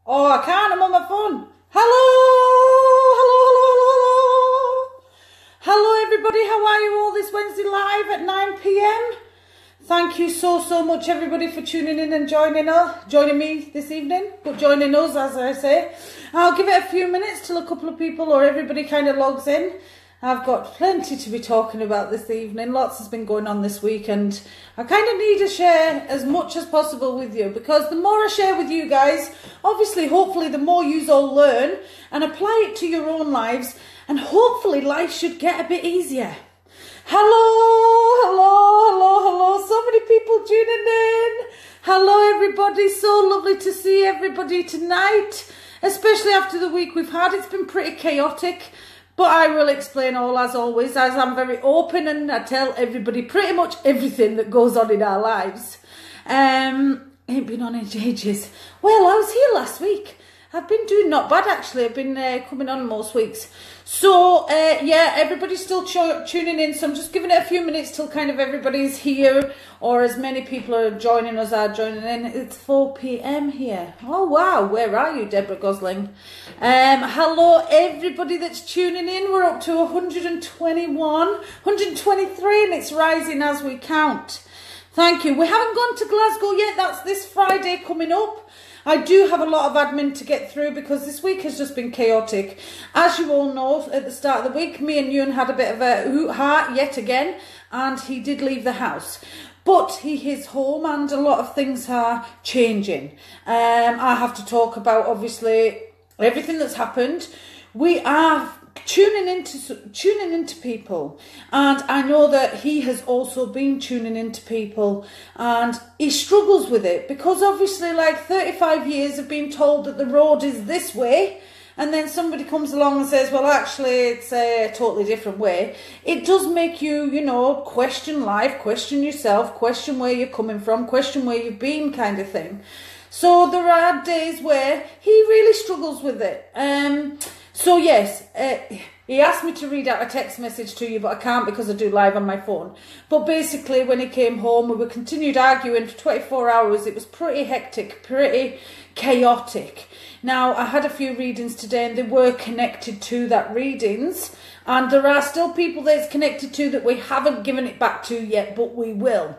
Oh, I can't. I'm on my phone. Hello, hello, hello, hello, hello. Hello, everybody. How are you all this Wednesday live at 9 p.m? Thank you so much, everybody, for tuning in and joining me this evening, but joining us, as I say. I'll give it a few minutes till a couple of people or everybody kind of logs in. I've got plenty to be talking about this evening. Lots has been going on this week, and I kind of need to share as much as possible with you, because the more I share with you guys, obviously, hopefully, the more you all learn and apply it to your own lives, and hopefully life should get a bit easier. Hello, hello, hello, hello. So many people tuning in. Hello, everybody. So lovely to see everybody tonight, especially after the week we've had. It's been pretty chaotic. But I will explain all, as always, as I'm very open and I tell everybody pretty much everything that goes on in our lives. Ain't been on in ages. Well, I was here last week. I've been doing not bad, actually. I've been coming on most weeks. So, yeah, everybody's still tuning in. So I'm just giving it a few minutes till kind of everybody's here, or as many people are joining us are joining in. It's 4 p.m. here. Oh, wow. Where are you, Deborah Gosling? Hello, everybody that's tuning in. We're up to 121, 123, and it's rising as we count. Thank you. We haven't gone to Glasgow yet. That's this Friday coming up. I do have a lot of admin to get through because this week has just been chaotic. As you all know, at the start of the week, me and Ewan had a bit of a hoot-ha yet again, and he did leave the house. But he is home and a lot of things are changing. I have to talk about, obviously, everything that's happened. We are tuning into people, and I know that he has also been tuning into people, and he struggles with it because obviously, like, 35 years of being told that the road is this way, and then somebody comes along and says, well, actually it's a totally different way. It does make you, you know, question life, question yourself, question where you're coming from, question where you've been, kind of thing. So there are days where he really struggles with it. So yes, he asked me to read out a text message to you, but I can't because I do live on my phone. But basically, when he came home, we continued arguing for 24 hours. It was pretty hectic, pretty chaotic. Now, I had a few readings today, and they were connected to that readings. And there are still people that it's connected to that we haven't given it back to yet, but we will.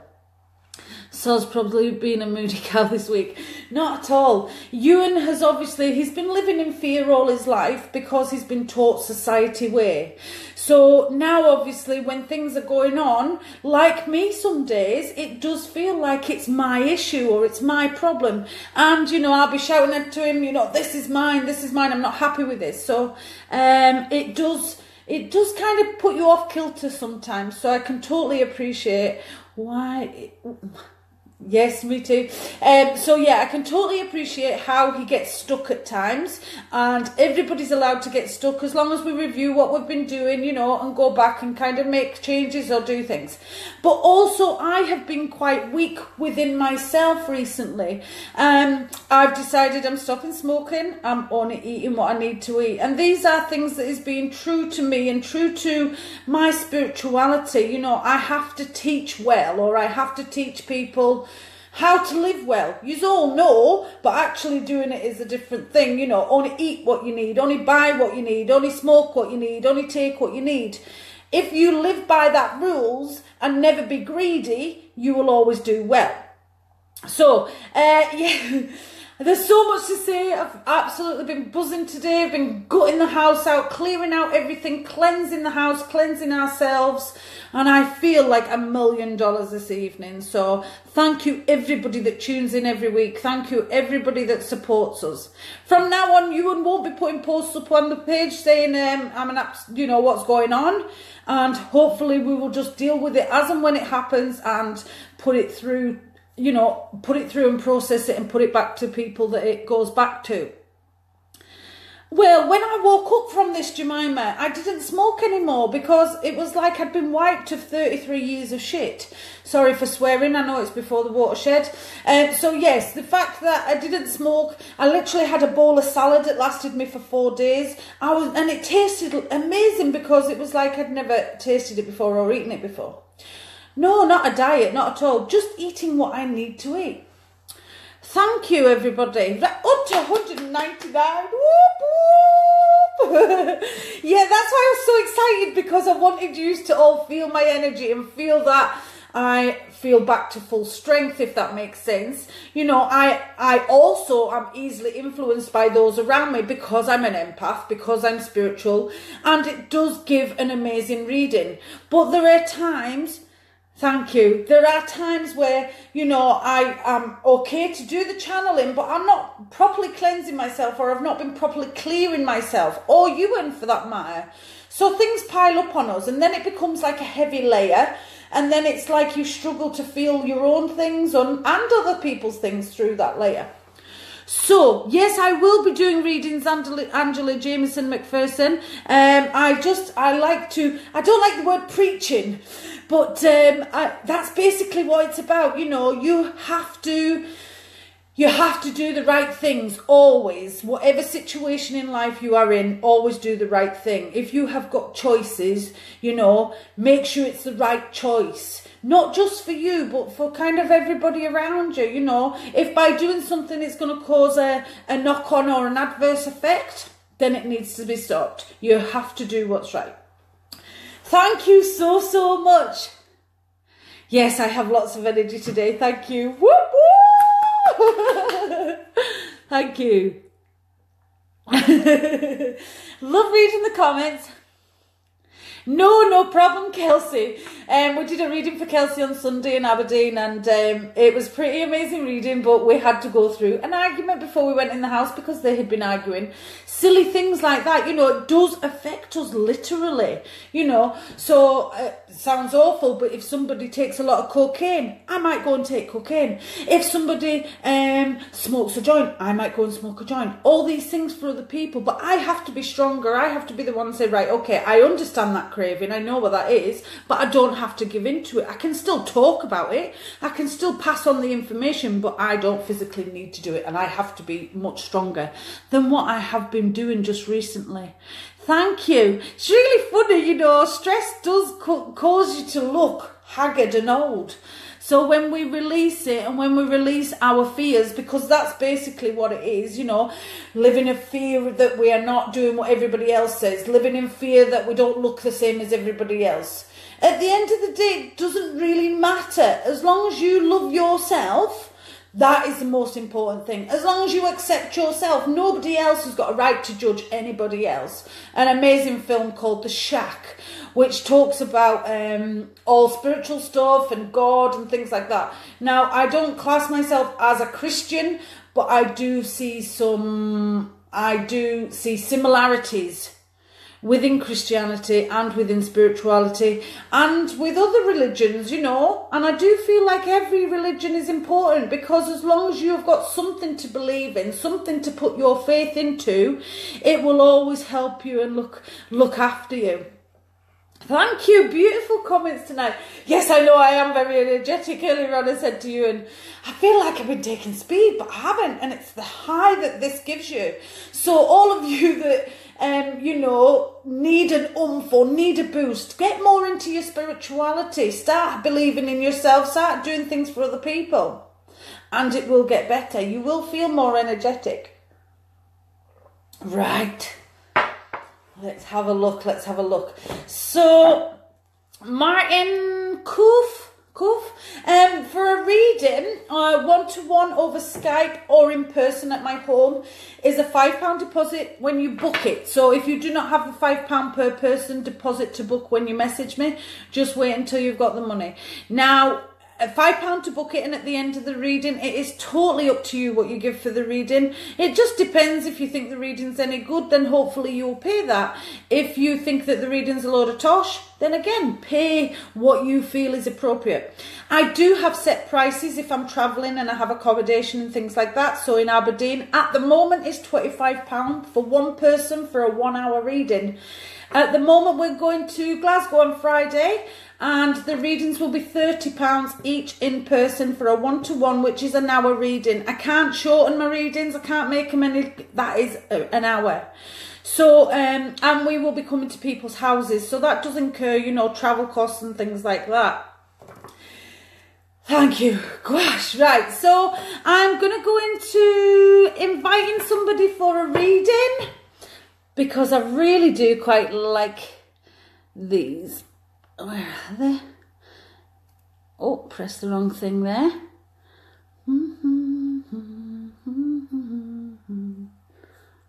So's probably been a moody cow this week. Not at all. Ewan has obviously, he's been living in fear all his life because he's been taught society way. So now obviously when things are going on, like me some days, it does feel like it's my issue or it's my problem. And, you know, I'll be shouting to him, you know, this is mine, I'm not happy with this. So it does kind of put you off kilter sometimes. So I can totally appreciate why... Yes, me too. So yeah, I can totally appreciate how he gets stuck at times, and everybody's allowed to get stuck as long as we review what we've been doing, you know, and go back and kind of make changes or do things. But also, I have been quite weak within myself recently. I've decided I'm stopping smoking. I'm only eating what I need to eat, and these are things that is being true to me and true to my spirituality. You know, I have to teach well, or I have to teach people how to live well. You all know, but actually doing it is a different thing. You know, only eat what you need, only buy what you need, only smoke what you need, only take what you need. If you live by that rules and never be greedy, you will always do well. So, yeah, there's so much to say. I've absolutely been buzzing today. I've been gutting the house out, clearing out everything, cleansing the house, cleansing ourselves. And I feel like $1 million this evening. So thank you everybody that tunes in every week. Thank you everybody that supports us. From now on, you won't be putting posts up on the page saying, you know, what's going on. And hopefully we will just deal with it as and when it happens and put it through, you know, put it through and process it and put it back to people that it goes back to. Well, when I woke up from this, Jemima, I didn't smoke anymore because it was like I'd been wiped of 33 years of shit. Sorry for swearing, I know it's before the watershed. So yes, the fact that I didn't smoke, I literally had a bowl of salad that lasted me for 4 days. And it tasted amazing because it was like I'd never tasted it before or eaten it before. No, not a diet, not at all. Just eating what I need to eat. Thank you, everybody. Up to 119 99. Whoop, whoop. Yeah, that's why I was so excited, because I wanted you to all feel my energy and feel that I feel back to full strength, if that makes sense. You know, I also am easily influenced by those around me, because I'm an empath, because I'm spiritual, and it does give an amazing reading. But there are times, thank you, there are times where, you know, I am okay to do the channeling, but I'm not properly cleansing myself, or I've not been properly clearing myself, or you, and for that matter. So things pile up on us, and then it becomes like a heavy layer. And then it's like you struggle to feel your own things and other people's things through that layer. So, yes, I will be doing readings, Angela Jameson McPherson. I don't like the word preaching, but that's basically what it's about. You know, you have to do the right things, always. Whatever situation in life you are in, always do the right thing. If you have got choices, you know, make sure it's the right choice. Not just for you, but for kind of everybody around you, you know. If by doing something it's going to cause a knock-on or an adverse effect, then it needs to be stopped. You have to do what's right. Thank you so, so much. Yes, I have lots of energy today. Thank you. Whoop, whoop. Thank you. Love reading the comments. No problem, Kelsey. We did a reading for Kelsey on Sunday in Aberdeen, and it was pretty amazing reading, but we had to go through an argument before we went in the house because they had been arguing. Silly things like that, you know, it does affect us literally, you know. So it sounds awful, but if somebody takes a lot of cocaine, I might go and take cocaine. If somebody smokes a joint, I might go and smoke a joint. All these things for other people, but I have to be stronger. I have to be the one to say, right, okay, I understand that craving, I know what that is, but I don't have to give in to it. I can still talk about it, I can still pass on the information, but I don't physically need to do it, and I have to be much stronger than what I have been doing just recently. Thank you. It's really funny, you know, stress does cause you to look haggard and old. So when we release it, and when we release our fears, because that's basically what it is, you know, living in fear that we are not doing what everybody else says, living in fear that we don't look the same as everybody else. At the end of the day, it doesn't really matter. As long as you love yourself, that is the most important thing. As long as you accept yourself, nobody else has got a right to judge anybody else. An amazing film called The Shack, which talks about all spiritual stuff and God and things like that. Now, I don't class myself as a Christian, but I do see similarities within Christianity and within spirituality and with other religions, you know. And I do feel like every religion is important, because as long as you've got something to believe in, something to put your faith into, it will always help you and look after you. Thank you. Beautiful comments tonight. Yes, I know I am very energetic. Earlier on I said to you, and I feel like I've been taking speed, but I haven't. And it's the high that this gives you. So all of you that, you know, need an oomph or need a boost, get more into your spirituality. Start believing in yourself. Start doing things for other people. And it will get better. You will feel more energetic. Right. Let's have a look. So, Martin Koof, for a reading, one-to-one over Skype or in person at my home, is a £5 deposit when you book it. So if you do not have the £5 per person deposit to book when you message me, just wait until you've got the money. Now, £5 to book it, and at the end of the reading, it is totally up to you what you give for the reading. It just depends. If you think the reading's any good, then hopefully you'll pay that. If you think that the reading's a load of tosh, then again, pay what you feel is appropriate. I do have set prices if I'm travelling and I have accommodation and things like that. So in Aberdeen, at the moment, it's £25 for one person for a 1 hour reading. At the moment, we're going to Glasgow on Friday, and the readings will be £30 each in person for a one-to-one, which is an hour reading. I can't shorten my readings. I can't make them any. That is an hour. So, and we will be coming to people's houses. So that does incur, you know, travel costs and things like that. Thank you. Gosh, right. So I'm going to go into inviting somebody for a reading because I really do quite like these. Where are they? Oh, press the wrong thing there.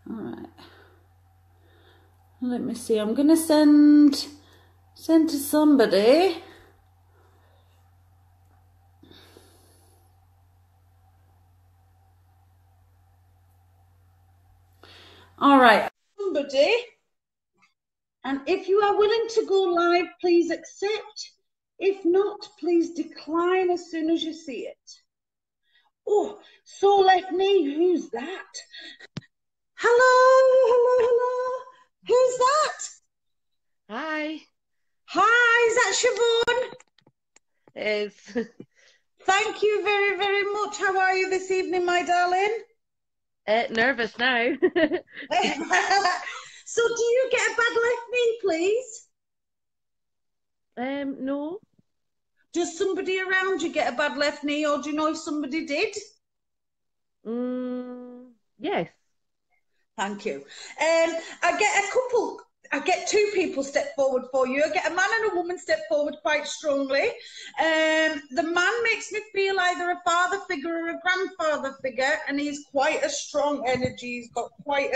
All right. Let me see. I'm going to send to somebody. All right, somebody, and if you are willing to go live, please accept. If not, please decline as soon as you see it. Oh, so let me, who's that? Hello. Who's that? Hi. Hi, is that Siobhan? It is. Thank you very, very much. How are you this evening, my darling? Nervous now. So do you get a bad left knee, please? No. Does somebody around you get a bad left knee, or do you know if somebody did? Yes. Thank you. I get two people step forward for you. I get a man and a woman step forward quite strongly. The man makes me feel either a father figure or a grandfather figure, and he's quite a strong energy. He's got quite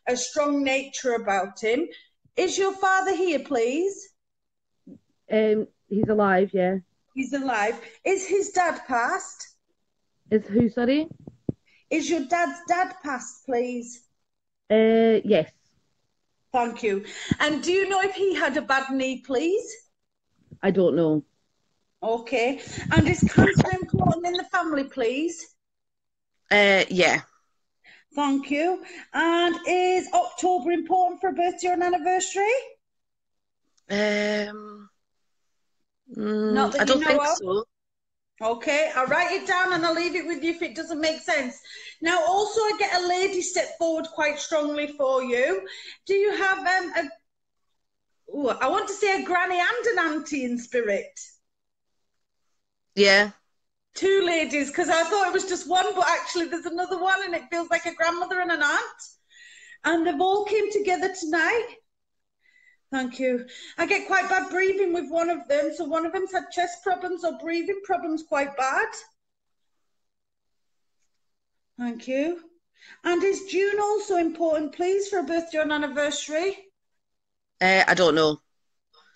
a strong nature about him. Is your father here, please? He's alive, yeah. He's alive. Is his dad passed? Is who, sorry? Is your dad's dad passed, please? Yes. Thank you. And do you know if he had a bad knee, please? I don't know. Okay. And is cancer important in the family, please? Yeah. Thank you. And is October important for a birthday or an anniversary? Not that I you don't know think of. so. Okay, I'll write it down and I'll leave it with you if it doesn't make sense. Now, also, I get a lady step forward quite strongly for you. Do you have I want to say a granny and an auntie in spirit? Yeah. Two ladies, because I thought it was just one, but actually there's another one and it feels like a grandmother and an aunt. And they've all came together tonight. Thank you. I get quite bad breathing with one of them. So one of them's had chest problems or breathing problems quite bad. Thank you. And is June also important, please, for a birthday or an anniversary? I don't know.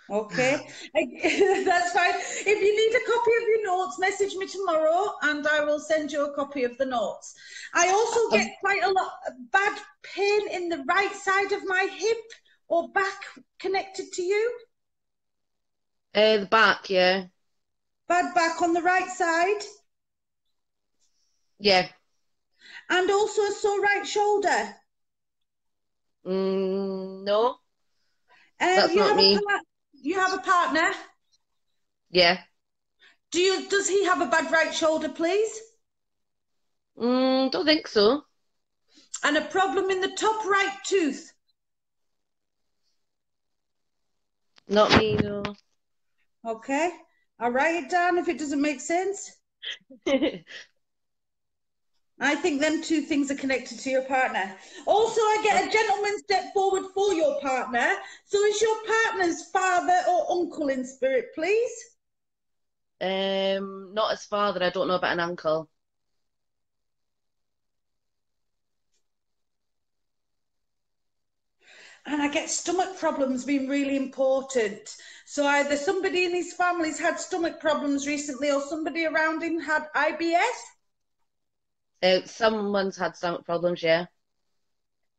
Okay, that's fine. If you need a copy of your notes, message me tomorrow and I will send you a copy of the notes. I also get quite a lot of bad pain in the right side of my hip or back connected to you. The back, yeah. Bad back on the right side. Yeah. And also a sore right shoulder. No. That's not me. You have a partner? Yeah. Does he have a bad right shoulder, please? Don't think so. And a problem in the top right tooth? Not me, no. Okay, I'll write it down if it doesn't make sense. I think them two things are connected to your partner. Also, I get a gentleman step forward for your partner. So is your partner's father or uncle in spirit, please? Not his father. I don't know about an uncle. And I get stomach problems being really important. So either somebody in his family's had stomach problems recently or somebody around him had IBS. Someone's had stomach problems, yeah.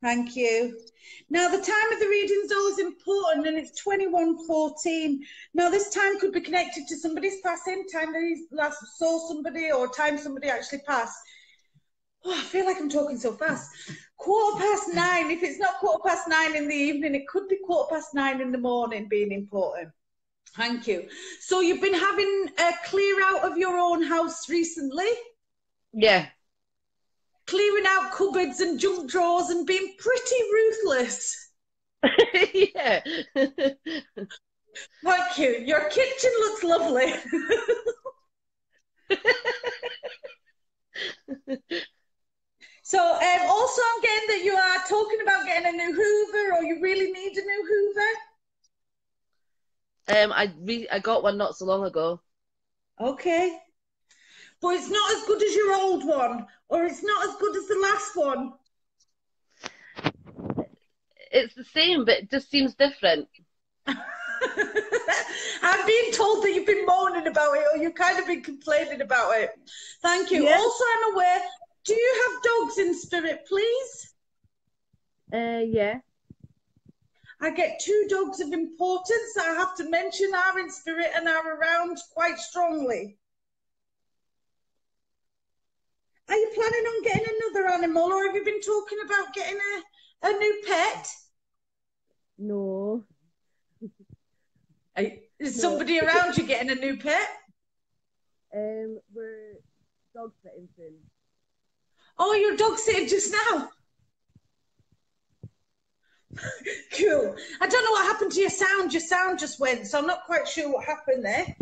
Thank you. Now, the time of the reading is always important, and it's 21:14. Now, this time could be connected to somebody's passing, time that he last saw somebody, or time somebody actually passed. Oh, I feel like I'm talking so fast. 9:15. If it's not 9:15 in the evening, it could be 9:15 in the morning being important. Thank you. So you've been having a clear out of your own house recently? Yeah. Clearing out cupboards and junk drawers and being pretty ruthless. Yeah. Thank you. Your kitchen looks lovely. So also I'm getting that you are talking about getting a new Hoover, or you really need a new Hoover. I got one not so long ago. Okay. But it's not as good as your old one, or it's not as good as the last one. It's the same, but it just seems different. I'm being told that you've been moaning about it, or you've kind of been complaining about it. Thank you. Yeah. Also, I'm aware, do you have dogs in spirit, please? Yeah. I get 2 dogs of importance that I have to mention are in spirit and are around quite strongly. Are you planning on getting another animal, or have you been talking about getting a new pet? No. Is somebody around you getting a new pet? We're dog sitting soon. Oh, you're dog sitting just now. Cool. I don't know what happened to your sound. Your sound just went, so I'm not quite sure what happened there.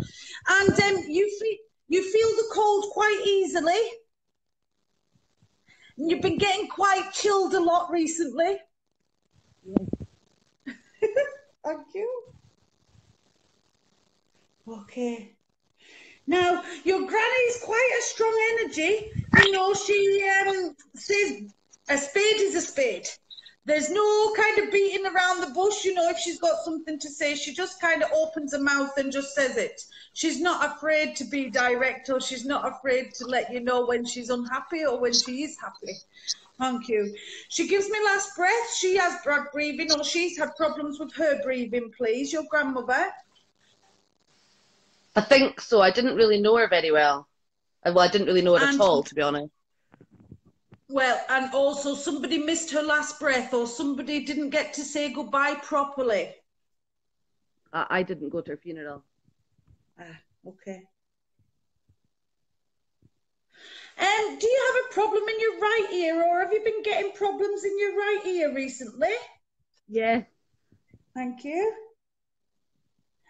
And you feel the cold quite easily. And you've been getting quite chilled a lot recently. Yeah. Thank you. Okay. Now, your granny's quite a strong energy. You know, she says a spade is a spade. There's no kind of beating around the bush. You know, if she's got something to say, she just kind of opens her mouth and just says it. She's not afraid to be direct, or she's not afraid to let you know when she's unhappy or when she is happy. Thank you. She gives me last breath. She has bad breathing, or she's had problems with her breathing, please, your grandmother. I think so. I didn't really know her very well. Well, I didn't really know her at all, to be honest. Well, and also somebody missed her last breath, or somebody didn't get to say goodbye properly. I didn't go to her funeral. Ah, okay. Do you have a problem in your right ear, or have you been getting problems in your right ear recently? Yeah. Thank you.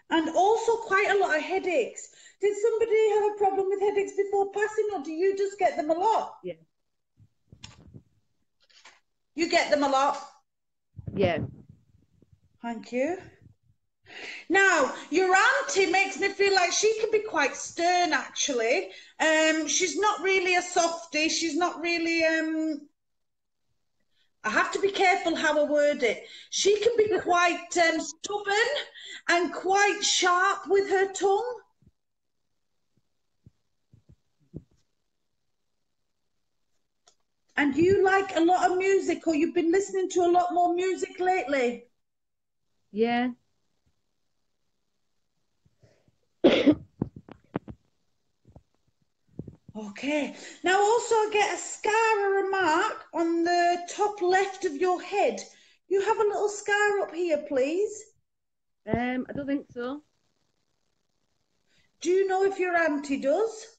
And also quite a lot of headaches. Did somebody have a problem with headaches before passing, or do you just get them a lot? Yeah. You get them a lot? Yeah. Thank you. Now, your auntie makes me feel like she can be quite stern, actually. She's not really a softie. She's not really, I have to be careful how I word it. She can be quite stubborn and quite sharp with her tongue. And you like a lot of music, or you've been listening to a lot more music lately? Yeah. Okay. Now also I get a scar or a mark on the top left of your head. You have a little scar up here, please. I don't think so. Do you know if your auntie does?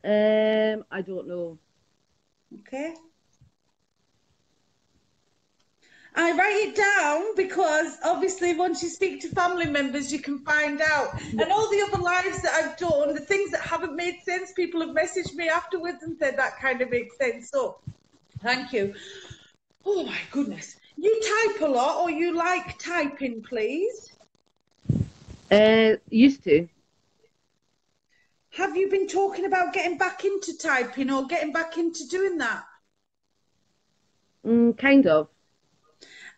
I don't know. Okay. I write it down because obviously once you speak to family members, you can find out. And all the other lives that I've done, the things that haven't made sense, people have messaged me afterwards and said that kind of makes sense. So thank you. Oh my goodness. You type a lot, or you like typing, please? Used to. Have you been talking about getting back into typing, or getting back into doing that? Kind of.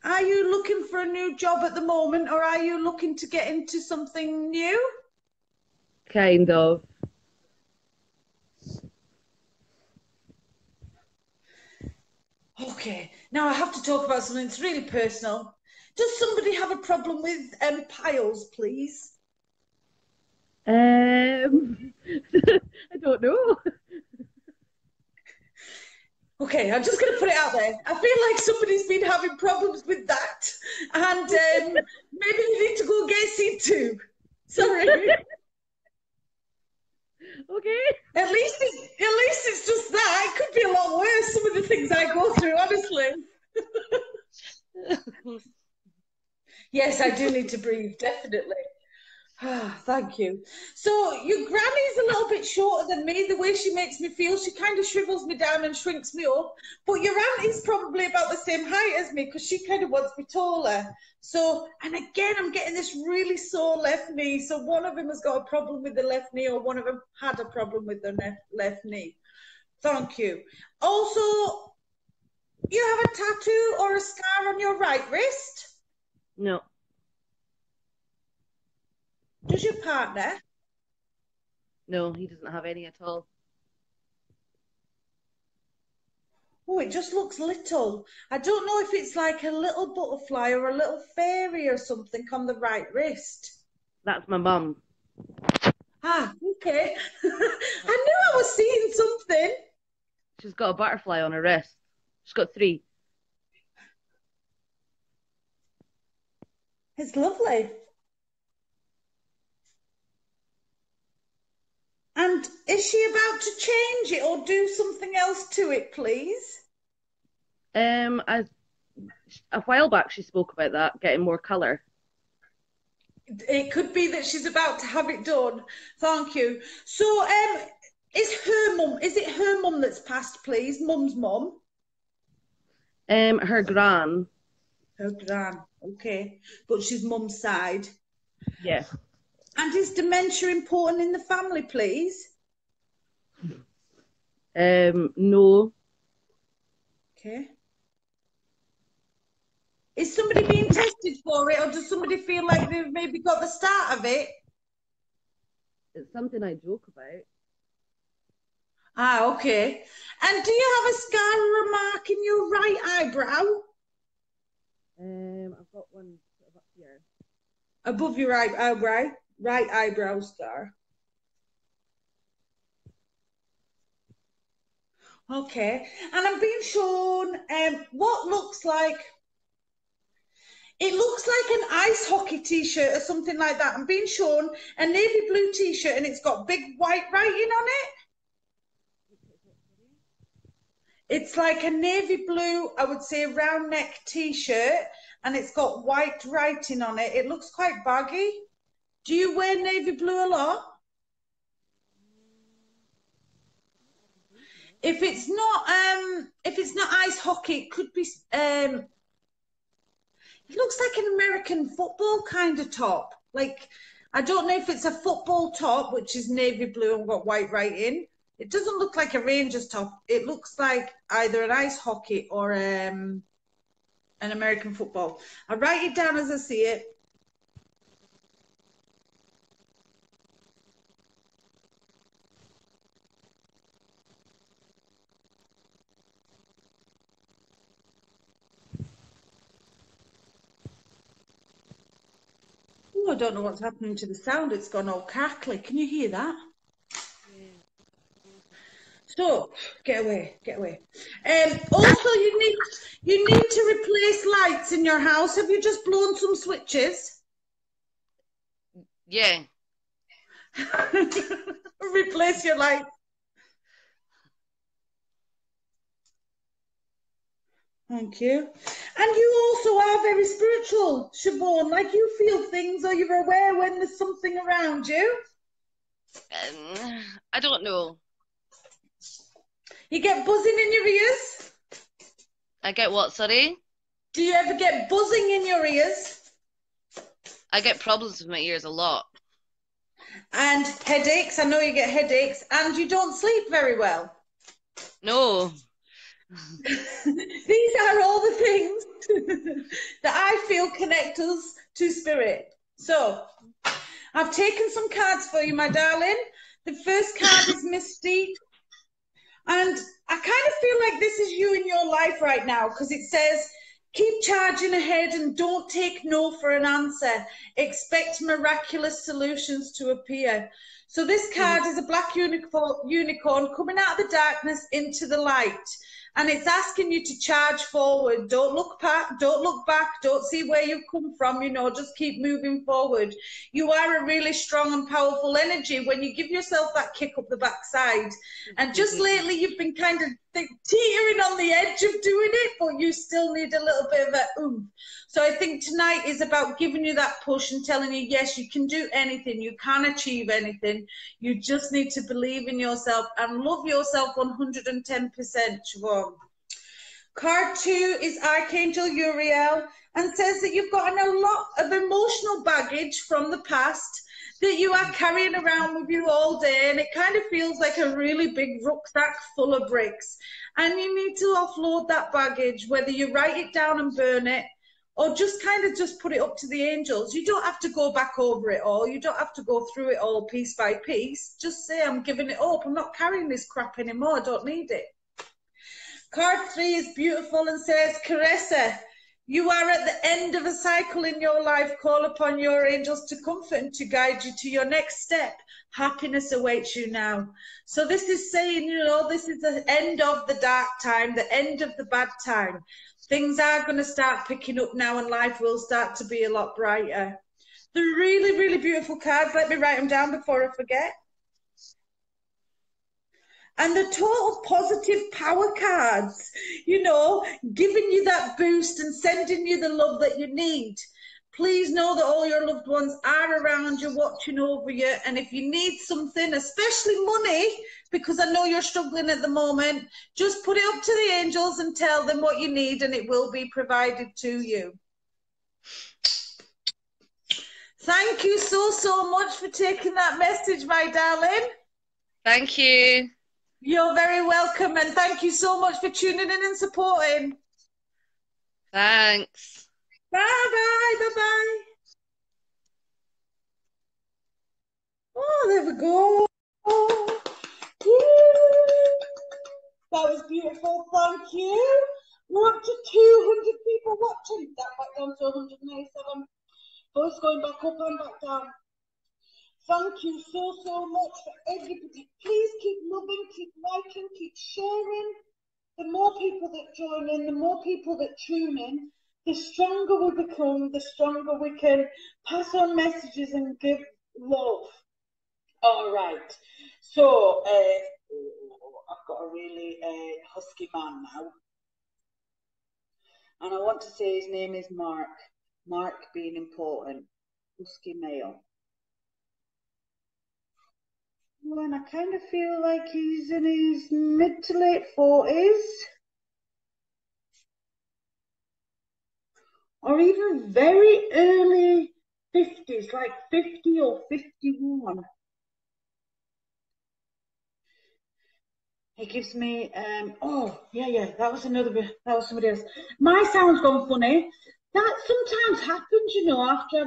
Are you looking for a new job at the moment, or are you looking to get into something new? Kind of. Okay, now I have to talk about something that's really personal. Does somebody have a problem with piles, please? I don't know. Okay, I'm just going to put it out there. I feel like somebody's been having problems with that, and maybe you need to go get seen to. Sorry. Okay. At least it's just that. It could be a lot worse, some of the things I go through, honestly. Yes, I do need to breathe, definitely. Thank you. So your granny's a little bit shorter than me. The way she makes me feel, she kind of shrivels me down and shrinks me up. But your auntie's probably about the same height as me because she kind of wants me taller. So, and again, I'm getting this really sore left knee. So one of them has got a problem with the left knee, or one of them had a problem with the left knee. Thank you. Also, you have a tattoo or a scar on your right wrist? No. Does your partner? No, he doesn't have any at all. Oh, it just looks little. I don't know if it's like a little butterfly or a little fairy or something on the right wrist. That's my mum. Ah, okay. I knew I was seeing something. She's got a butterfly on her wrist. She's got 3. It's lovely. And is she about to change it or do something else to it, please? A while back she spoke about that, getting more colour. It could be that she's about to have it done. Thank you. So, is it her mum that's passed, please? Mum's mum? Her gran. Her gran, okay. But she's mum's side. Yeah. And is dementia important in the family, please? No. Okay. Is somebody being tested for it, or does somebody feel like they've maybe got the start of it? It's something I joke about. Ah, okay. And do you have a scar or a mark in your right eyebrow? I've got one sort of up here. Above your right eyebrow scar. Okay. And I'm being shown what looks like, it looks like an ice hockey t-shirt or something like that. I'm being shown a navy blue t-shirt and it's got big white writing on it. It's like a navy blue, I would say, round neck t-shirt, and it's got white writing on it. It looks quite baggy. Do you wear navy blue a lot? If it's not ice hockey, it could be it looks like an American football kind of top. Like, I don't know if it's a football top, which is navy blue and got white writing. It doesn't look like a Rangers top. It looks like either an ice hockey or an American football. I write it down as I see it. Oh, I don't know what's happening to the sound. It's gone all cackly. Can you hear that? So, get away, get away. Also, you need to replace lights in your house. Have you just blown some switches? Yeah. Replace your lights. Thank you. And you also are very spiritual, Siobhan. Like, you feel things, or you're aware when there's something around you. I don't know. You get buzzing in your ears? I get what, sorry? Do you ever get buzzing in your ears? I get problems with my ears a lot. And headaches? I know you get headaches. And you don't sleep very well? No. These are all the things that I feel connect us to spirit. So, I've taken some cards for you, my darling. The first card is Misty. And I kind of feel like this is you in your life right now, because it says, keep charging ahead and don't take no for an answer. Expect miraculous solutions to appear. So this card is a black unicorn coming out of the darkness into the light. And it's asking you to charge forward. Don't look back, don't see where you've come from, just keep moving forward. You are a really strong and powerful energy when you give yourself that kick up the backside. And just lately, you've been kind of teetering on the edge of doing it, but you still need a little bit of a oomph. So I think tonight is about giving you that push and telling you, yes, you can do anything, you can achieve anything. You just need to believe in yourself and love yourself 110%, Siobhan. Card 2 is Archangel Uriel and says that you've got a lot of emotional baggage from the past that you are carrying around with you all day, and it kind of feels like a really big rucksack full of bricks, and you need to offload that baggage, whether you write it down and burn it or just kind of just put it up to the angels. You don't have to go back over it all, you don't have to go through it all piece by piece. Just say, I'm giving it up, I'm not carrying this crap anymore, I don't need it. Card 3 is beautiful and says, Caressa, you are at the end of a cycle in your life. Call upon your angels to comfort and to guide you to your next step. Happiness awaits you now. So this is saying, you know, this is the end of the dark time, the end of the bad time. Things are going to start picking up now and life will start to be a lot brighter. They're really, really beautiful cards. Let me write them down before I forget. And the total positive power cards, you know, giving you that boost and sending you the love that you need. Please know that all your loved ones are around you, watching over you. And if you need something, especially money, because I know you're struggling at the moment, just put it up to the angels and tell them what you need and it will be provided to you. Thank you so much for taking that message, my darling. Thank you. You're very welcome, and thank you so much for tuning in and supporting. Thanks. Bye-bye, bye-bye. Oh, there we go. That was beautiful, thank you. We're up to 200 people watching. That back down to 187. Both going back up and back down. Thank you so much for everybody. Please keep loving, keep liking, keep sharing. The more people that join in, the more people that tune in, the stronger we become, the stronger we can pass on messages and give love. All right. So, I've got a really husky man now. And I want to say his name is Mark. Mark being important. Husky male. And I kind of feel like he's in his mid to late 40s. Or even very early 50s, like 50 or 51. It gives me, oh, yeah, that was somebody else. My sound's gone funny. That sometimes happens, you know, after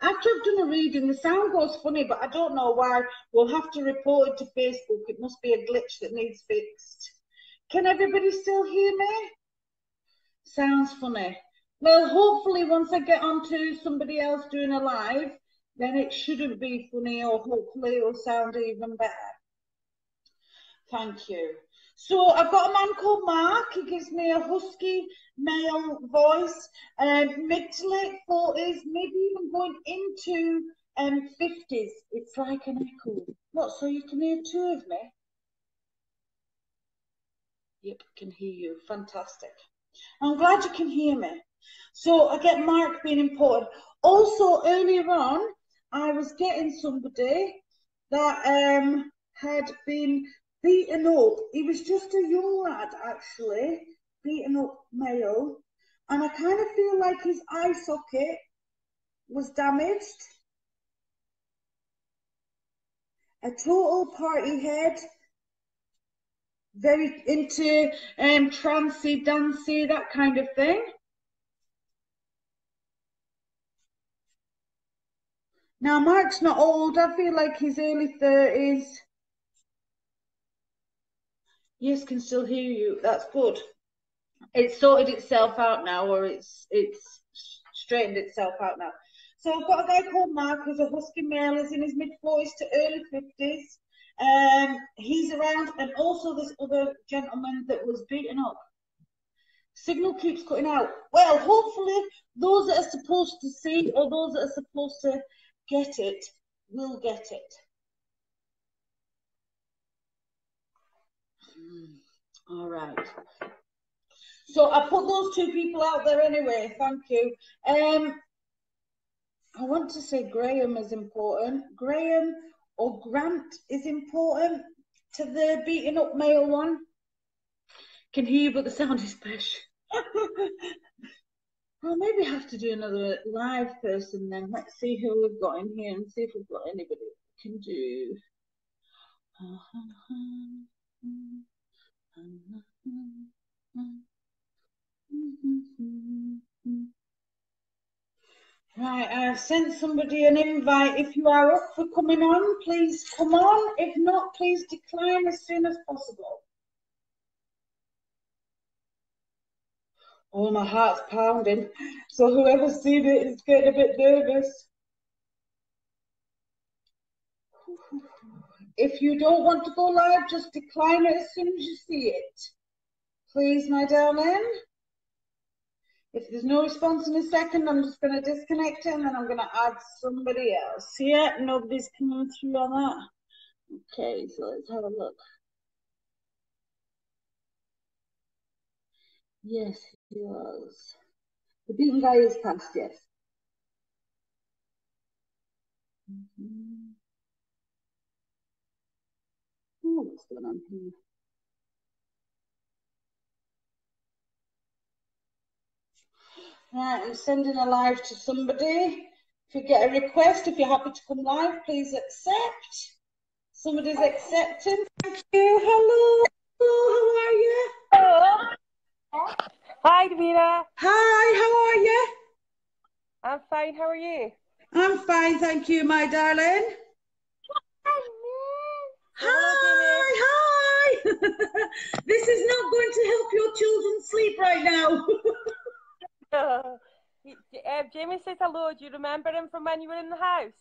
I've done a reading, the sound goes funny, but I don't know why. We'll have to report it to Facebook. It must be a glitch that needs fixed. Can everybody still hear me? Sounds funny. Well, hopefully once I get onto somebody else doing a live, then it shouldn't be funny, or hopefully it'll sound even better. Thank you. So I've got a man called Mark. He gives me a husky male voice, mid to late 40s, maybe even going into 50s. It's like an echo. What, so you can hear two of me? Yep, can hear you. Fantastic. I'm glad you can hear me. So I get Mark being important. Also, earlier on, I was getting somebody that had been beaten up. He was just a young lad, actually, beaten up male. And I kind of feel like his eye socket was damaged. A total party head. Very into trancy, dancey, that kind of thing. Now, Mark's not old. I feel like he's early 30s. Yes, can still hear you. That's good. It's sorted itself out now, or it's straightened itself out now. So I've got a guy called Mark who's a husky male. He's in his mid-40s to early 50s. He's around, and also this other gentleman that was beaten up. Signal keeps cutting out. Well, hopefully those that are supposed to see, or those that are supposed to get it, will get it. All right. So I put those two people out there anyway. Thank you. I want to say Graham is important. Graham or Grant is important to the beating up male one. Can hear you, but the sound is special. Well, maybe have to do another live person then. Let's see who we've got in here and see if we've got anybody who can do. Right, I've sent somebody an invite. If you are up for coming on, please come on. If not, please decline as soon as possible. Oh, my heart's pounding. So whoever's seen it is getting a bit nervous. If you don't want to go live, just decline it as soon as you see it. Please, my darling. If there's no response in a second, I'm just going to disconnect it and then I'm going to add somebody else. Yeah, nobody's coming through on that. Okay, so let's have a look. Yes, he was. The beaten guy is past, yes. Oh, what's going on here? Right, I'm sending a live to somebody. If you get a request, if you're happy to come live, please accept. Somebody's accepting. Thank you. Hello. Hello, how are you? Hello. Hi, Deena. Hi, how are you? I'm fine. How are you? I'm fine, thank you, my darling. Hi, hi. This is not going to help your children sleep right now. Jamie says hello. Do you remember him from when you were in the house?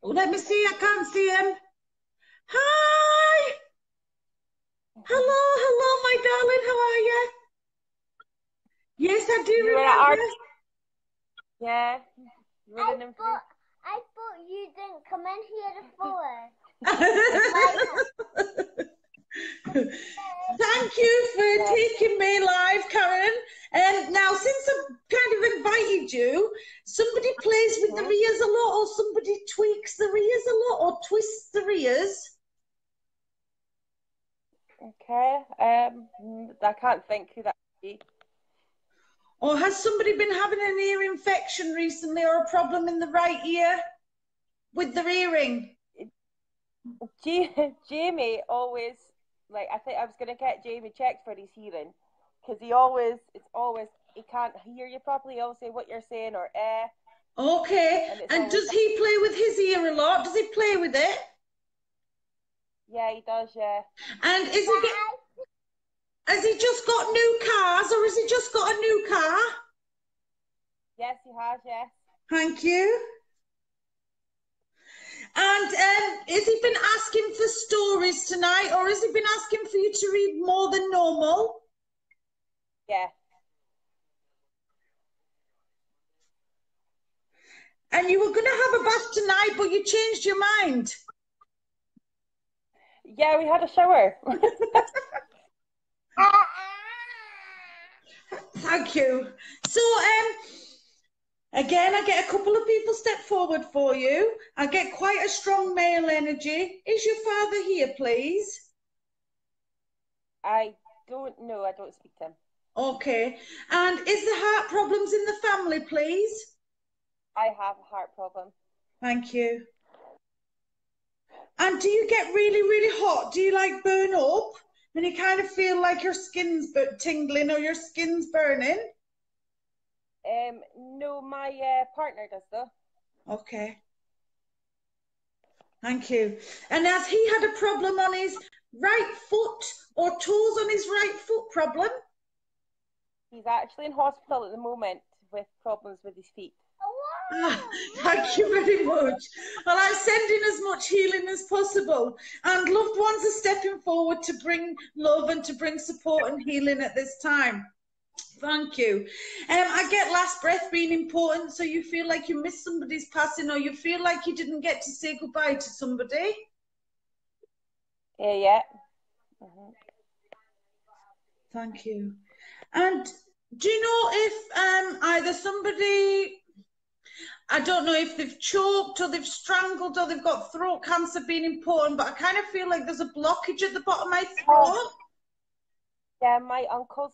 Let me see. I can't see him. Hi. Hello, my darling. How are you? Yes, I do remember. Yeah. I thought you didn't come in here before. Thank you for taking me live, Karen. And now, since I've kind of invited you, somebody plays with the ears a lot, or somebody tweaks the ears a lot, or twists the ears. Okay. I can't think who that would be. Or has somebody been having an ear infection recently, or a problem in the right ear with their hearing? Jamie always, like, I think I was going to get Jamie checked for his hearing, because he can't hear you properly. He'll say what you're saying, or eh. Okay, and does he play with his ear a lot? Does he play with it? Yeah, he does, yeah. And has he just got new cars, or has he just got a new car? Yes, he has, yes. Thank you. And has he been asking for stories tonight, or has he been asking for you to read more than normal? Yeah. And you were going to have a bath tonight, but you changed your mind. Yeah, we had a shower. Thank you. So, again, I get a couple of people step forward for you. I get quite a strong male energy. Is your father here, please? I don't know. I don't speak to him. Okay. And is there heart problems in the family, please? I have a heart problem. Thank you. And do you get really, really hot? Do you like burn up? And you kind of feel like your skin's tingling or your skin's burning? No, my partner does though. Okay. Thank you. And has he had a problem on his right foot or toes on his right foot problem? He's actually in hospital at the moment with problems with his feet. Thank you very much. Well, I'm sending as much healing as possible. And loved ones are stepping forward to bring love and to bring support and healing at this time. Thank you. I get last breath being important, so you feel like you missed somebody's passing, or you feel like you didn't get to say goodbye to somebody. Yeah. Mhm. Thank you. And do you know if either somebody, I don't know if they've choked or they've strangled or they've got throat cancer being important, but I kind of feel like there's a blockage at the bottom of my throat. Yeah, my uncle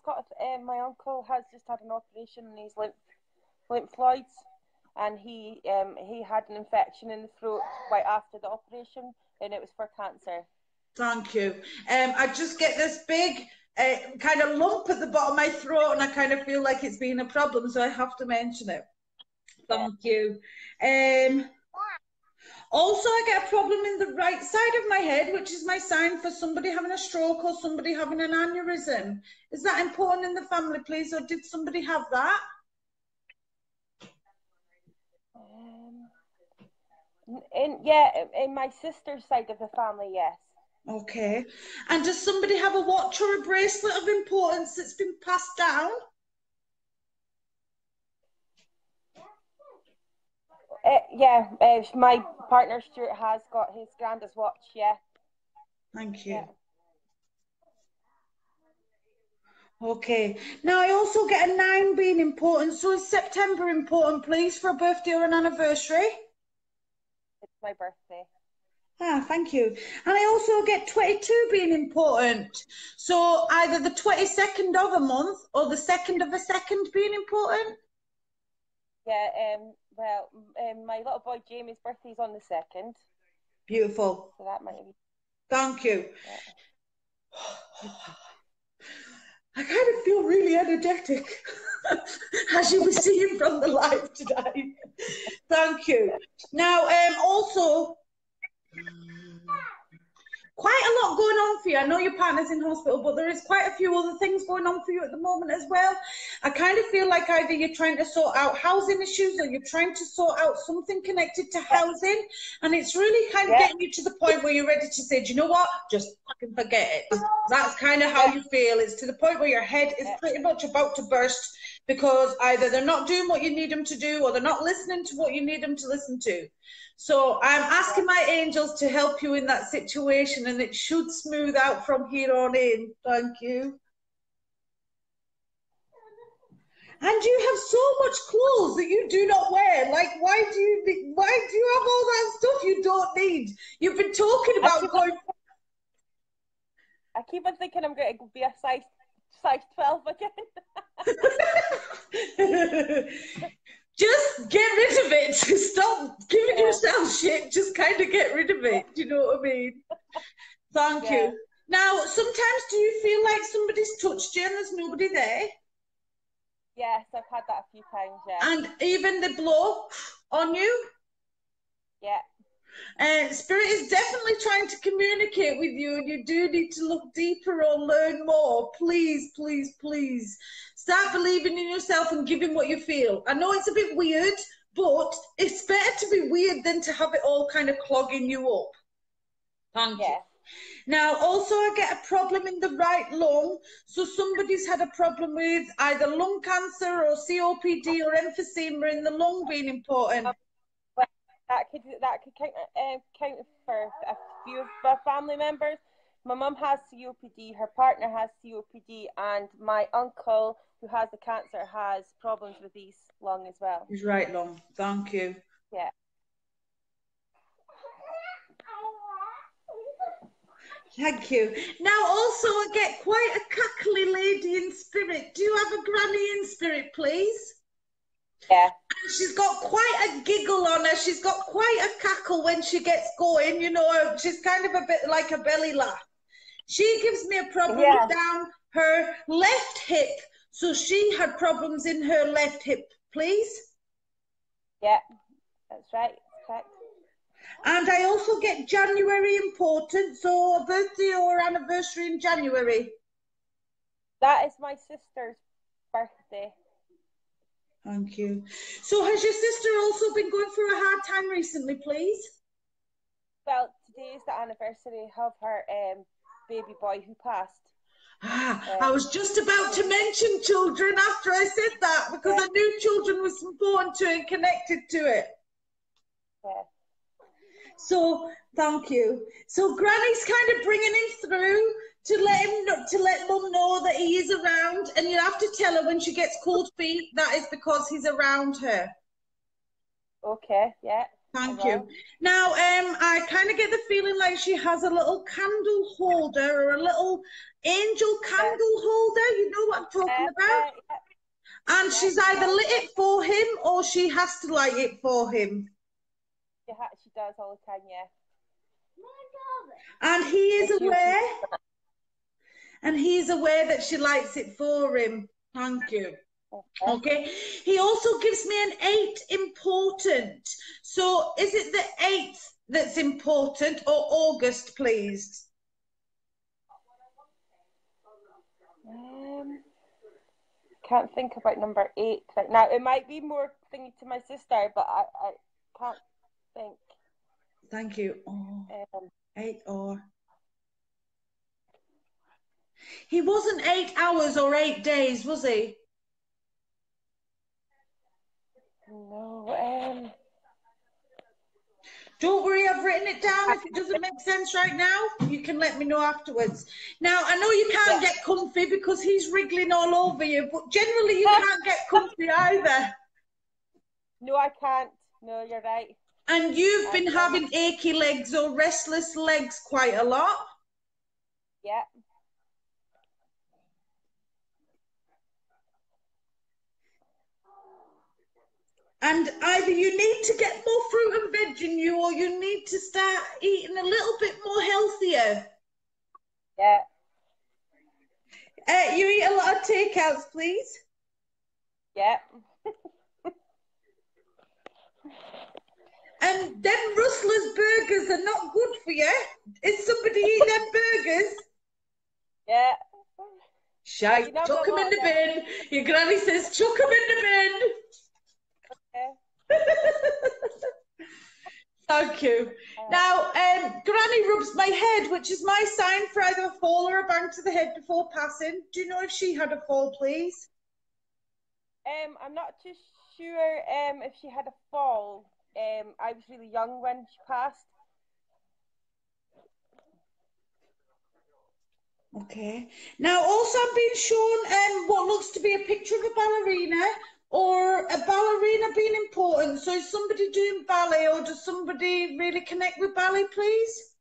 has just had an operation in his lymphoids, and he had an infection in the throat right after the operation, and it was for cancer. Thank you. I just get this big kind of lump at the bottom of my throat, and I kind of feel like it's been a problem, so I have to mention it. Thank you. Also, I get a problem in the right side of my head, which is my sign for somebody having a stroke or somebody having an aneurysm. Is that important in the family, please, or did somebody have that? In my sister's side of the family, yes. Okay. And does somebody have a watch or a bracelet of importance that's been passed down? My partner Stuart has got his granddad's watch, yeah. Thank you. Yeah. Okay. Now, I also get a 9 being important. So is September important, please, for a birthday or an anniversary? It's my birthday. Ah, thank you. And I also get 22 being important. So either the 22nd of a month or the 2nd of a second being important? Yeah, my little boy Jamie's birthday's on the 2nd. Beautiful. So that might be. Thank you. Yeah. I kind of feel really energetic, as you were seeing from the live today. Thank you. Now, also, quite a lot going on for you. I know your partner's in hospital, but there is quite a few other things going on for you at the moment as well. I kind of feel like either you're trying to sort out housing issues or you're trying to sort out something connected to housing, and it's really kind of getting you to the point where you're ready to say, do you know what, just fucking forget it. That's kind of how you feel. It's to the point where your head is pretty much about to burst because either they're not doing what you need them to do or they're not listening to what you need them to listen to. So I'm asking my angels to help you in that situation, and it should smooth out from here on in. Thank you. And you have so much clothes that you do not wear. Like, why do you have all that stuff you don't need? You've been talking about going. I keep on thinking I'm going to be a size 12 again. Just get rid of it. Stop giving yourself shit. Just kind of get rid of it. Do you know what I mean? Thank you. Now, sometimes do you feel like somebody's touched you and there's nobody there? Yes, I've had that a few times, yeah. And even the blow on you? Yeah. Spirit is definitely trying to communicate with you, and you do need to look deeper or learn more. Please, please, please. Start believing in yourself and giving what you feel. I know it's a bit weird, but it's better to be weird than to have it all kind of clogging you up. Thank you. Now, also, I get a problem in the right lung. So somebody's had a problem with either lung cancer or COPD or emphysema in the lung being important. That could count for a few of my family members. My mum has COPD, her partner has COPD, and my uncle, who has the cancer, has problems with his lung as well. His right lung. Thank you. Yeah. Thank you. Now, also, I get quite a cackly lady in spirit. Do you have a granny in spirit, please? Yeah. And she's got quite a giggle on her. She's got quite a cackle when she gets going. You know, she's kind of a bit like a belly laugh. She gives me a problem down her left hip. So she had problems in her left hip, please? Yeah, that's right. Correct. And I also get January important, so a birthday or anniversary in January. That is my sister's birthday. Thank you. So has your sister also been going through a hard time recently, please? Well, today is the anniversary of her baby boy who passed. I was just about to mention children after I said that, because I knew children was important to and connected to it. Yeah. So, thank you. So, Granny's kind of bringing him through. to let him know, to let Mum know that he is around, and you have to tell her when she gets cold feet that is because he's around her. Okay, yeah. Thank you. Now, I kind of get the feeling like she has a little candle holder or a little angel candle holder. You know what I'm talking about? And she's either lit it for him or she has to light it for him. She does all the time, yeah. And he is aware. And he's aware that she lights it for him. Thank you. Okay. He also gives me an 8 important. So is it the 8th that's important or August, please? Can't think about number 8 right now. It might be more thingy to my sister, but I can't think. Thank you. Oh, 8 or... He wasn't 8 hours or 8 days, was he? No. Don't worry, I've written it down. If it doesn't make sense right now, you can let me know afterwards. Now, I know you can't get comfy because he's wriggling all over you, but generally you can't get comfy either. No, I can't. No, you're right. And you've been having achy legs or restless legs quite a lot. Yeah. And either you need to get more fruit and veg in you or you need to start eating a little bit more healthier. Yeah. You eat a lot of takeouts, please? Yeah. And them Rustler's burgers are not good for you. Is somebody eating them burgers? Yeah. Shite, chuck them in the bin. Your granny says, chuck them in the bin. Thank you. Now, Granny rubs my head, which is my sign for either a fall or a bang to the head before passing. Do you know if she had a fall, please? I'm not too sure if she had a fall. I was really young when she passed. Okay. Now, also I'm being shown what looks to be a picture of a ballerina or a ballerina being important. So is somebody doing ballet or does somebody really connect with ballet, please?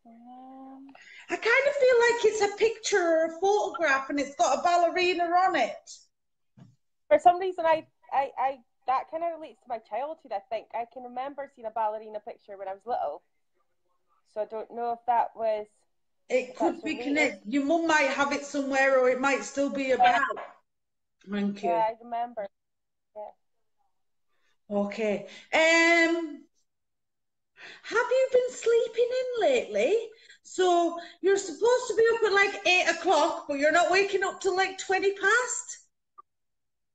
I kind of feel like it's a picture or a photograph and it's got a ballerina on it. For some reason, that kind of relates to my childhood, I think. I can remember seeing a ballerina picture when I was little. So I don't know if that was... It could be connected. Your mum might have it somewhere or it might still be about. Thank you. Yeah, I remember. Yeah. Okay. Have you been sleeping in lately? So you're supposed to be up at like 8 o'clock, but you're not waking up till like 20 past?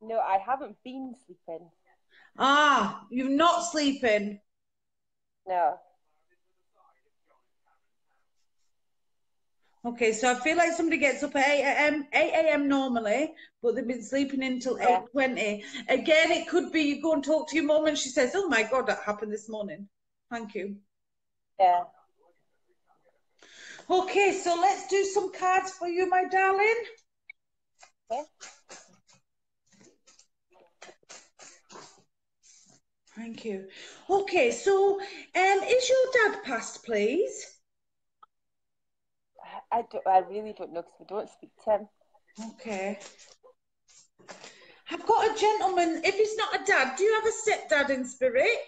No, I haven't been sleeping. Ah, you're not sleeping? No. Okay, so I feel like somebody gets up at 8 a.m. normally, but they've been sleeping until 8:20. Again, it could be you go and talk to your mum and she says, oh my God, that happened this morning. Thank you. Yeah. Okay, so let's do some cards for you, my darling. Yeah. Thank you. Okay, so is your dad passed, please? I really don't know because we don't speak to him. Okay. I've got a gentleman. If he's not a dad, do you have a stepdad in spirit?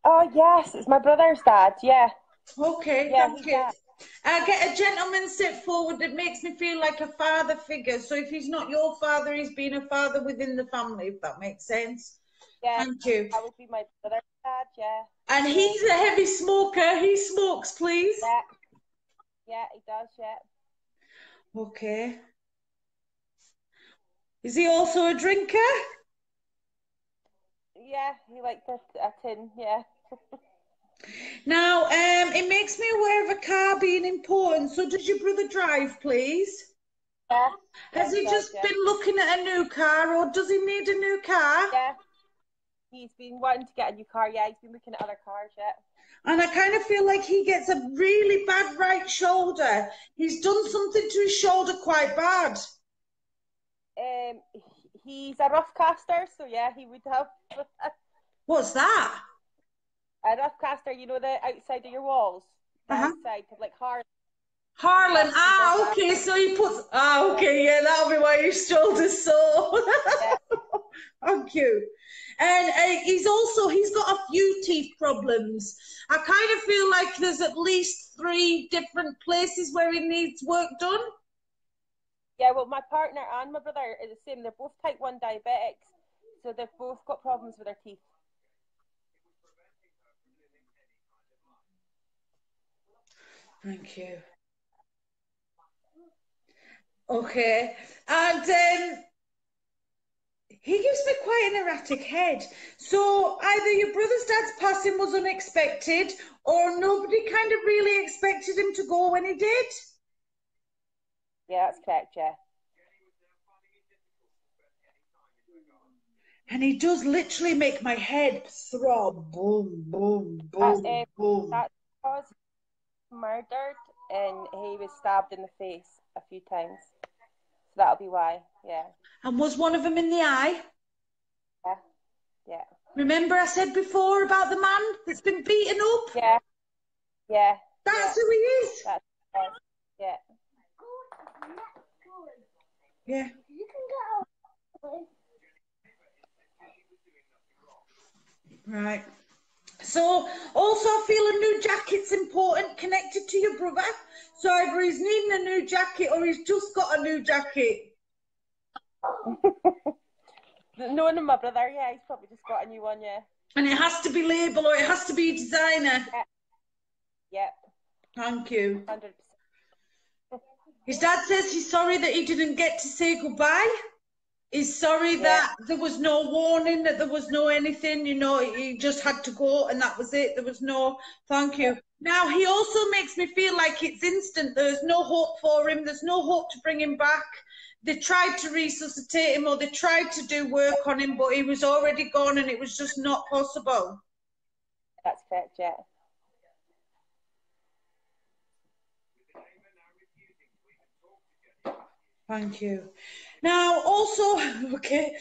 Oh, yes, it's my brother's dad, yeah. Okay, yeah, thank you. I get a gentleman step forward that makes me feel like a father figure. So if he's not your father, he's been a father within the family, if that makes sense. Yeah, thank you. That would be my brother's dad, yeah. And he's a heavy smoker. He smokes, please. Yeah, yeah, he does, yeah. Okay. Is he also a drinker? Yeah, he likes a tin, yeah. Now, it makes me aware of a car being important. So does your brother drive, please? Yeah. Has he just been looking at a new car or does he need a new car? Yeah. He's been wanting to get a new car. Yeah, he's been looking at other cars yet. And I kind of feel like he gets a really bad right shoulder. He's done something to his shoulder quite bad. He's a rough caster, so yeah, he would have What's that? a rough caster. You know, the outside of your walls, the outside of like hard. Harlan, okay, so he puts, okay, yeah, that'll be why your shoulder's sore. Yeah. Thank you. And he's got a few teeth problems. I kind of feel like there's at least 3 different places where he needs work done. Yeah, well, my partner and my brother are the same. They're both type 1 diabetics, so they've both got problems with their teeth. Thank you. Okay, and he gives me quite an erratic head. So either your brother's dad's passing was unexpected, or nobody kind of really expected him to go when he did. Yeah, that's correct, yeah. And he does literally make my head throb. Boom, boom, boom, boom. That's because he was murdered and he was stabbed in the face a few times. So that'll be why, yeah. And was one of them in the eye? Yeah, yeah. Remember I said before about the man that's been beaten up? Yeah, yeah. That's who he is. Yeah. Yeah. You can go. Right. So also I feel a new jacket's important, connected to your brother. So either he's needing a new jacket or he's just got a new jacket. Knowing my brother, yeah, he's probably just got a new one, yeah. And it has to be label or it has to be designer. Yeah. Thank you. 100%. His dad says he's sorry that he didn't get to say goodbye. He's sorry that there was no warning, that there was no anything, you know, he just had to go and that was it. There was no thank you. Now, he also makes me feel like it's instant. There's no hope for him. There's no hope to bring him back. They tried to resuscitate him or they tried to do work on him, but he was already gone and it was just not possible. That's correct, yeah. Thank you. Now, also, okay,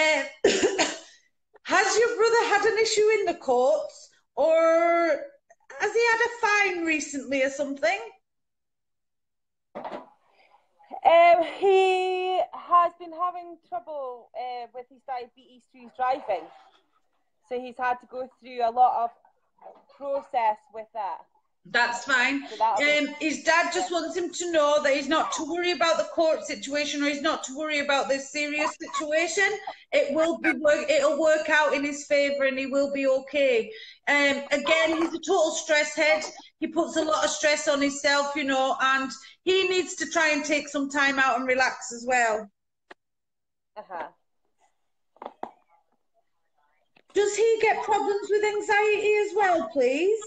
has your brother had an issue in the courts or has he had a fine recently or something? He has been having trouble with his diabetes through his driving. So he's had to go through a lot of process with that. That's fine. His dad just wants him to know that he's not to worry about the court situation or he's not to worry about this serious situation. It'll work out in his favour and he will be okay. Again, he's a total stress head. He puts a lot of stress on himself, you know, and he needs to try and take some time out and relax as well. Does he get problems with anxiety as well, please?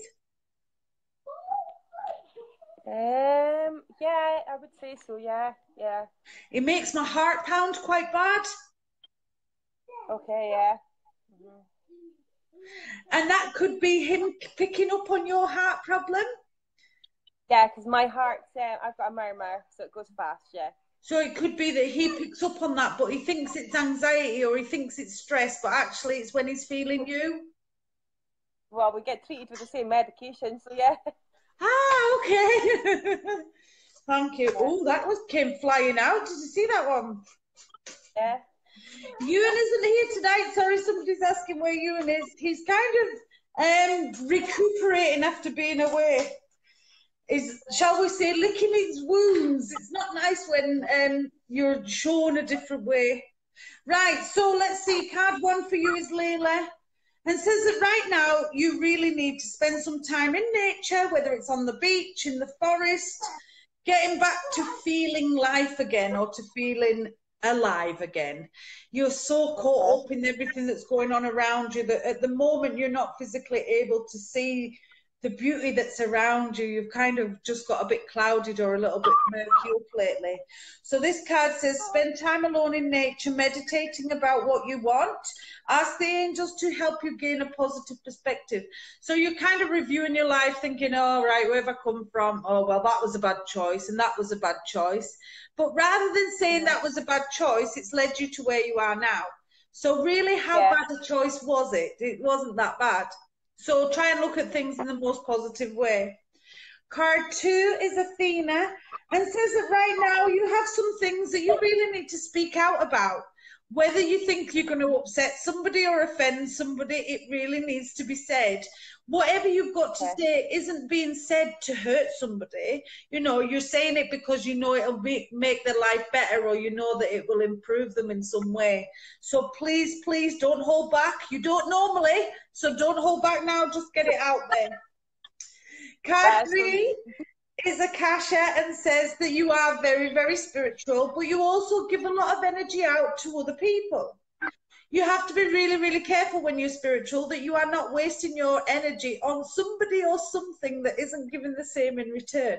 Yeah, I would say so, yeah. It makes my heart pound quite bad. Okay, yeah. And that could be him picking up on your heart problem? Yeah, because my heart's, I've got a murmur, so it goes fast, yeah. So it could be that he picks up on that, but he thinks it's anxiety or he thinks it's stress, but actually it's when he's feeling you? Well, we get treated with the same medication, so yeah. Okay. Thank you. Oh, that came flying out. Did you see that one? Yeah. Ewan isn't here tonight. Sorry, somebody's asking where Ewan is. He's kind of recuperating after being away. Shall we say, licking his wounds. It's not nice when you're shown a different way. Right, so let's see. Card 1 for you is Layla. And says that right now you really need to spend some time in nature, whether it's on the beach, in the forest, getting back to feeling life again or to feeling alive again. You're so caught up in everything that's going on around you that at the moment you're not physically able to see the beauty that's around you. You've kind of just got a bit clouded or a little bit murky up lately. So this card says, spend time alone in nature, meditating about what you want. Ask the angels to help you gain a positive perspective. So you're kind of reviewing your life, thinking, oh, right, where have I come from? Oh, well, that was a bad choice and that was a bad choice. But rather than saying that was a bad choice, it's led you to where you are now. So really, how bad a choice was it? It wasn't that bad. So try and look at things in the most positive way. Card 2 is Athena and says that right now you have some things that you really need to speak out about. Whether you think you're going to upset somebody or offend somebody, it really needs to be said. Whatever you've got to say isn't being said to hurt somebody. You know, you're saying it because you know it'll make their life better, or you know that it will improve them in some way. So please, please don't hold back. You don't normally, so don't hold back now. Just get it out there. Card 3 is Akasha and says that you are very, very spiritual, but you also give a lot of energy out to other people. You have to be really, really careful when you're spiritual that you are not wasting your energy on somebody or something that isn't giving the same in return.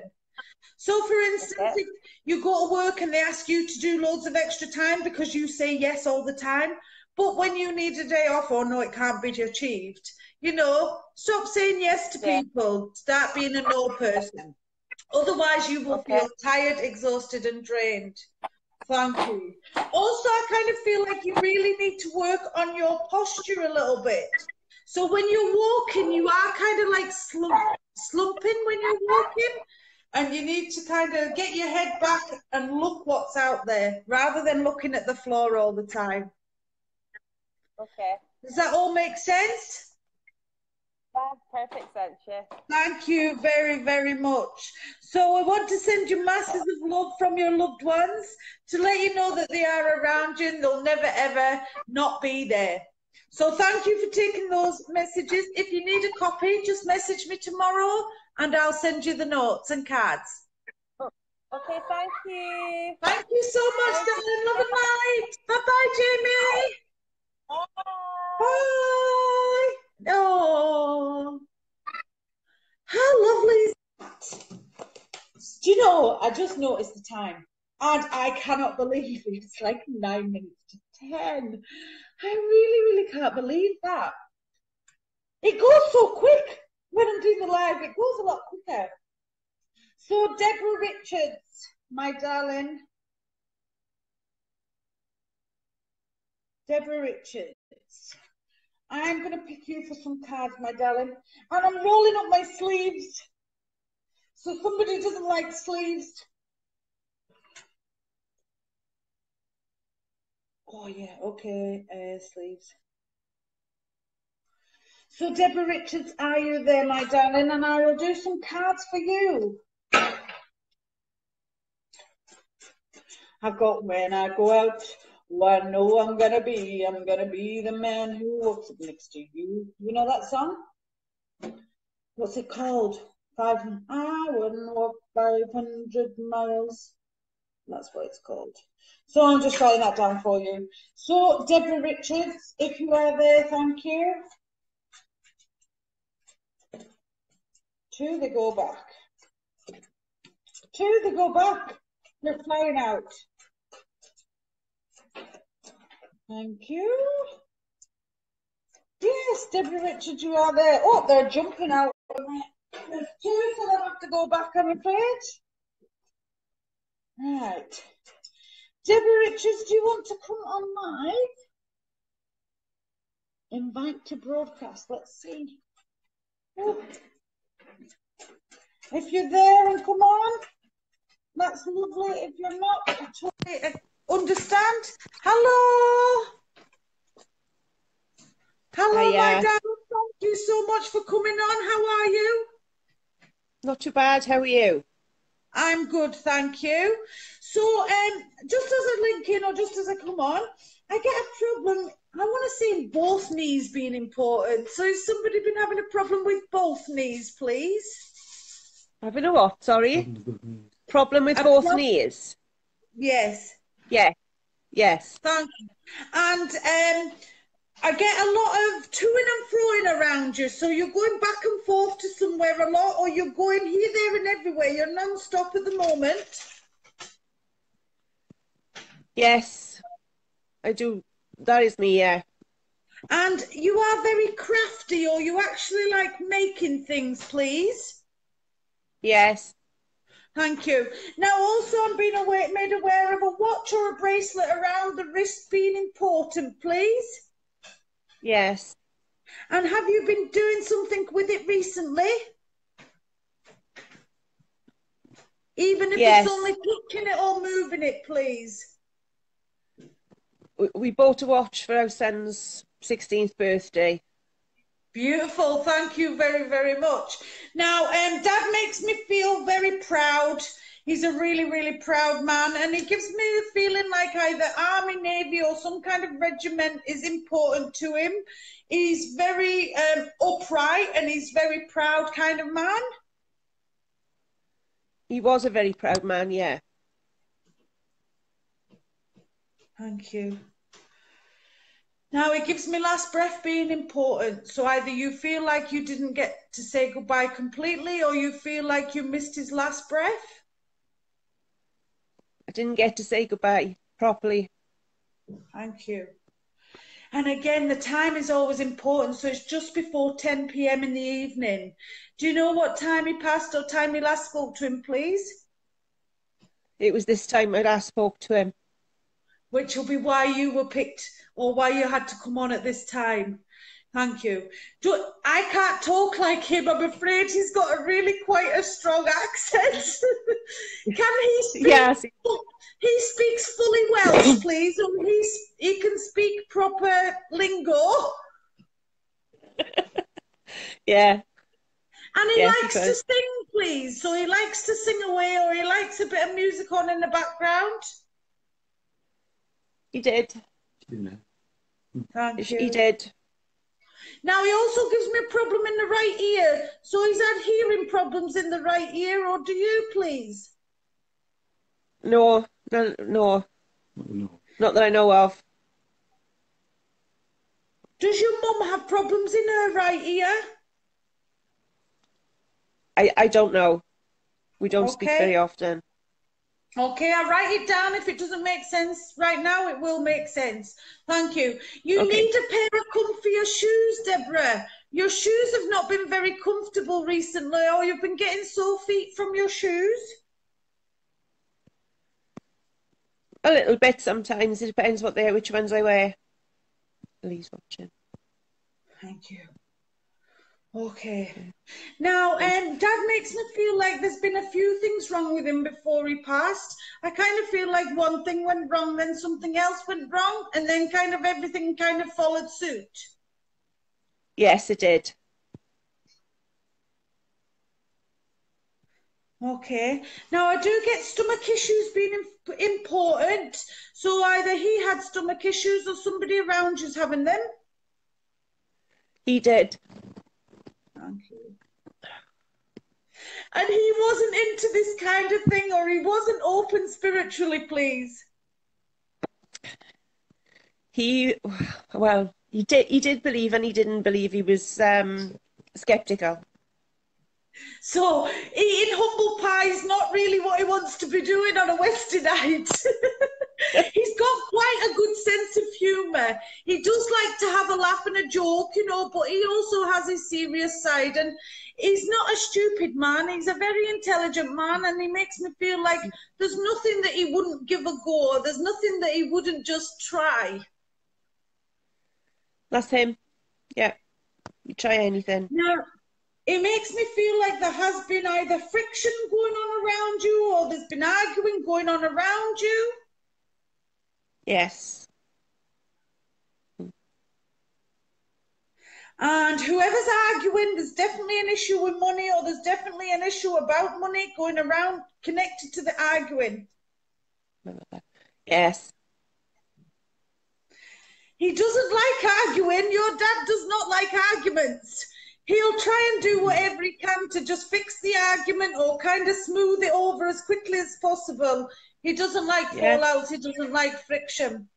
So, for instance, if you go to work and they ask you to do loads of extra time because you say yes all the time, but when you need a day off, or no, it can't be achieved, you know, stop saying yes to people. Start being a no person. Otherwise, you will feel tired, exhausted, and drained. Thank you. Also, I kind of feel like you really need to work on your posture a little bit. So when you're walking, you are kind of like slumping when you're walking, and you need to kind of get your head back and look what's out there rather than looking at the floor all the time. Okay. Does that all make sense? Perfect sense, yeah. Thank you very, very much. So I want to send you masses of love from your loved ones to let you know that they are around you and they'll never, ever not be there. So thank you for taking those messages. If you need a copy, just message me tomorrow and I'll send you the notes and cards. Okay, thank you. Thank you so much, darling. Love and light. Bye-bye, Jamie. Bye. Oh, how lovely is that? Do you know, I just noticed the time and I cannot believe it's like 9 minutes to 10. I really, really can't believe that. It goes so quick when I'm doing the live. It goes a lot quicker. So Deborah Richards, my darling. Deborah Richards. I'm going to pick you for some cards, my darling. And I'm rolling up my sleeves. So somebody doesn't like sleeves. Oh, yeah, okay, sleeves. So Deborah Richards, are you there, my darling? And I will do some cards for you. I've got when I go out, I know I'm going to be the man who walks up next to you. You know that song? What's it called? I wouldn't walk 500 miles. That's what it's called. So I'm just writing that down for you. So Deborah Richards, if you are there, thank you. 2, they go back. 2, they go back. They're flying out. Thank you. Yes, Deborah Richards, you are there. Oh, they're jumping out. There's 2, so they'll have to go back, I'm afraid. Right. Deborah Richards, do you want to come on live? Invite to broadcast. Let's see. Oh. If you're there and come on, that's lovely. If you're not, I totally understand. Hello. Hello, my darling. Thank you so much for coming on. How are you? Not too bad. How are you? I'm good, thank you. So, just as I link in, or just as I come on, I get a problem. I want to say both knees being important. So, has somebody been having a problem with both knees, please? Having a what? Sorry. Problem with both knees. Yes. Yeah. Yes. Thank you. And I get a lot of toing and froing around you. So you're going back and forth to somewhere a lot, or you're going here, there and everywhere. You're non-stop at the moment. Yes, I do. That is me, yeah. And you are very crafty, or you actually like making things, please. Yes. Thank you. Now, also, I'm being made aware of a watch or a bracelet around the wrist being important, please. Yes. And have you been doing something with it recently? Even if Yes. it's only touching it or moving it, please. We bought a watch for our son's 16th birthday. Beautiful. Thank you very, very much. Now, Dad makes me feel very proud. He's a really, really proud man, and he gives me the feeling like either Army, Navy, or some kind of regiment is important to him. He's very upright, and he's very proud kind of man. He was a very proud man, yeah. Thank you. Now, it gives me last breath being important. So either you feel like you didn't get to say goodbye completely, or you feel like you missed his last breath. I didn't get to say goodbye properly. Thank you. And again, the time is always important. So it's just before 10 p.m. in the evening. Do you know what time he passed or time you last spoke to him, please? It was this time I last spoke to him. Which will be why you were picked, or why you had to come on at this time. Thank you. I can't talk like him. I'm afraid he's got a really quite a strong accent. Can he speak? Yes. He speaks fully Welsh, please, or he can speak proper lingo. Yeah. And he Yes, likes to sing, please. So he likes to sing away, or he likes a bit of music on in the background. He did. Thank you. He did. Now, he also gives me a problem in the right ear. So he's had hearing problems in the right ear, or do you, please? No. Not that I know of. Does your mum have problems in her right ear? I don't know. We don't speak very often. Okay, I'll write it down. If it doesn't make sense right now, it will make sense. Thank you. You need a pair of comfier shoes, Deborah. Your shoes have not been very comfortable recently, or you've been getting sore feet from your shoes? A little bit sometimes. It depends which ones I wear. Please watching. Thank you. Okay. Now, Dad makes me feel like there's been a few things wrong with him before he passed. I kind of feel like one thing went wrong, then something else went wrong, and then kind of everything kind of followed suit. Yes, it did. Okay. Now, I do get stomach issues being important. So either he had stomach issues or somebody around you's having them. He did. Thank you. And he wasn't into this kind of thing, or he wasn't open spiritually, please. He did believe, and he didn't believe. He was skeptical. So eating humble pie is not really what he wants to be doing on a Wednesday night. He's got quite a good sense of humour. He does like to have a laugh and a joke, you know, but he also has his serious side. And he's not a stupid man. He's a very intelligent man, and he makes me feel like there's nothing that he wouldn't give a go. There's nothing that he wouldn't just try. That's him. Yeah. You try anything. Now, it makes me feel like there has been either friction going on around you, or there's been arguing going on around you. Yes. And whoever's arguing, there's definitely an issue with money, or there's definitely an issue about money going around connected to the arguing. Yes. He doesn't like arguing. Your dad does not like arguments. He'll try and do whatever he can to just fix the argument or kind of smooth it over as quickly as possible. He doesn't like fallouts. He doesn't like friction.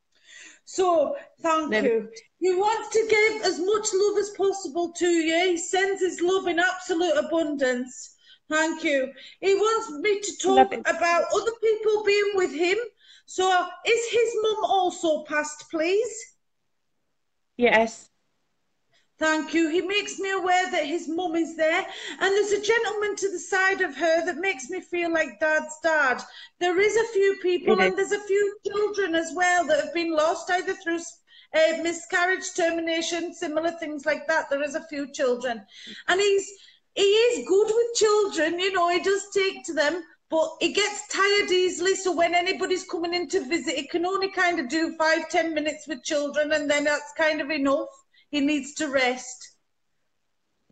So, thank Never. you. He wants to give as much love as possible to you. He sends his love in absolute abundance. Thank you. He wants me to Love talk it. about other people being with him. So, is his mum also passed, please? Yes. Thank you. He makes me aware that his mum is there. And there's a gentleman to the side of her that makes me feel like Dad's dad. There is a few people, It is. and there's a few children as well that have been lost, either through miscarriage, termination, similar things like that. There is a few children. And he is good with children, you know, he does take to them, but he gets tired easily. So when anybody's coming in to visit, he can only kind of do 5-10 minutes with children, and then that's kind of enough. He needs to rest.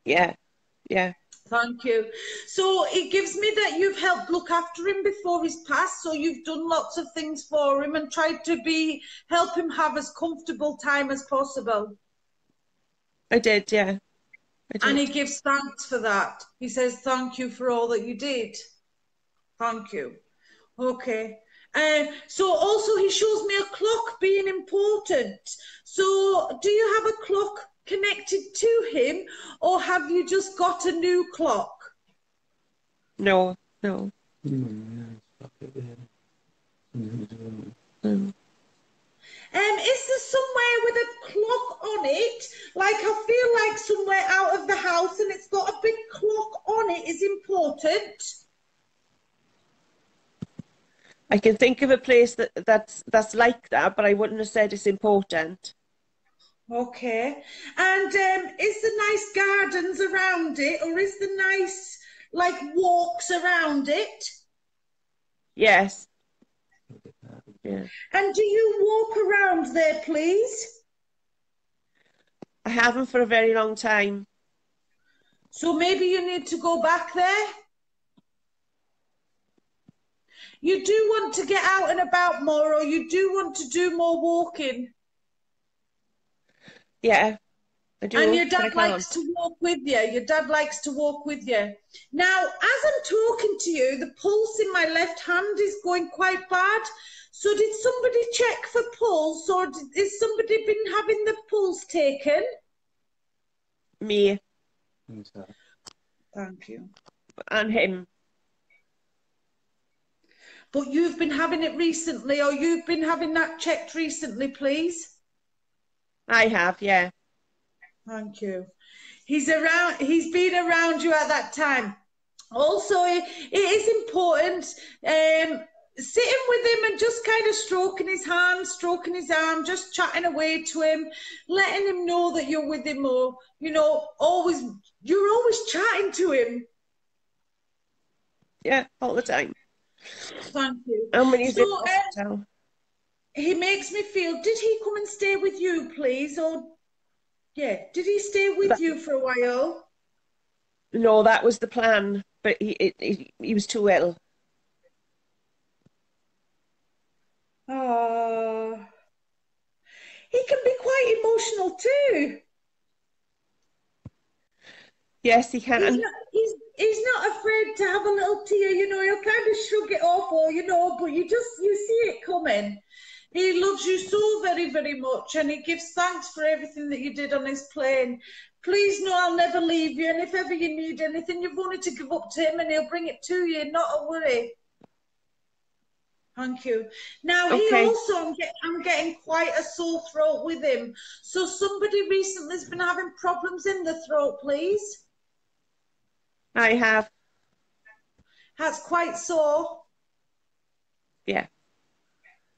Yeah. Yeah. Thank you. So it gives me that you've helped look after him before he's passed. So you've done lots of things for him and tried to help him have as comfortable time as possible. I did, yeah. I did. And he gives thanks for that. He says, thank you for all that you did. Thank you. Okay. So also he shows me a clock being important. So do you have a clock connected to him, or have you just got a new clock? No, no. Is there somewhere with a clock on it? Like, I feel like somewhere out of the house and it's got a big clock on it is important. I can think of a place that's like that, but I wouldn't have said it's important. Okay. And is there nice gardens around it, or is there nice, like, walks around it? Yes. Yeah. And do you walk around there, please? I haven't for a very long time. So maybe you need to go back there? You do want to get out and about more, or you do want to do more walking? Yeah, I do. And your but I dad likes can't. to walk with you. Your dad likes to walk with you. Now, as I'm talking to you, the pulse in my left hand is going quite bad. So did somebody check for pulse, or has somebody been having the pulse taken? Me Thank you. and him. But you've been having it recently, or you've been having that checked recently, please? I have, yeah. Thank you. He's been around you at that time. Also, it is important sitting with him and just kind of stroking his hand, stroking his arm, just chatting away to him, letting him know that you're with him, or, you know, you're always chatting to him. Yeah, all the time. Thank you. And when he's in So, hospital. he makes me feel, did he come and stay with you, please? Or, yeah, did he stay with you for a while? No, that was the plan, but he was too ill. Oh, he can be quite emotional too. Yes, he can. He's not afraid to have a little tear, you know, he'll kind of shrug it off, or, you know, but you see it coming. He loves you so very, very much, and he gives thanks for everything that you did on his plane. Please know I'll never leave you, and if ever you need anything, you've only to give up to him and he'll bring it to you, not a worry. Thank you. Now, Okay. he also, I'm getting quite a sore throat with him. So somebody recently has been having problems in the throat, please. I have. That's quite sore. Yeah.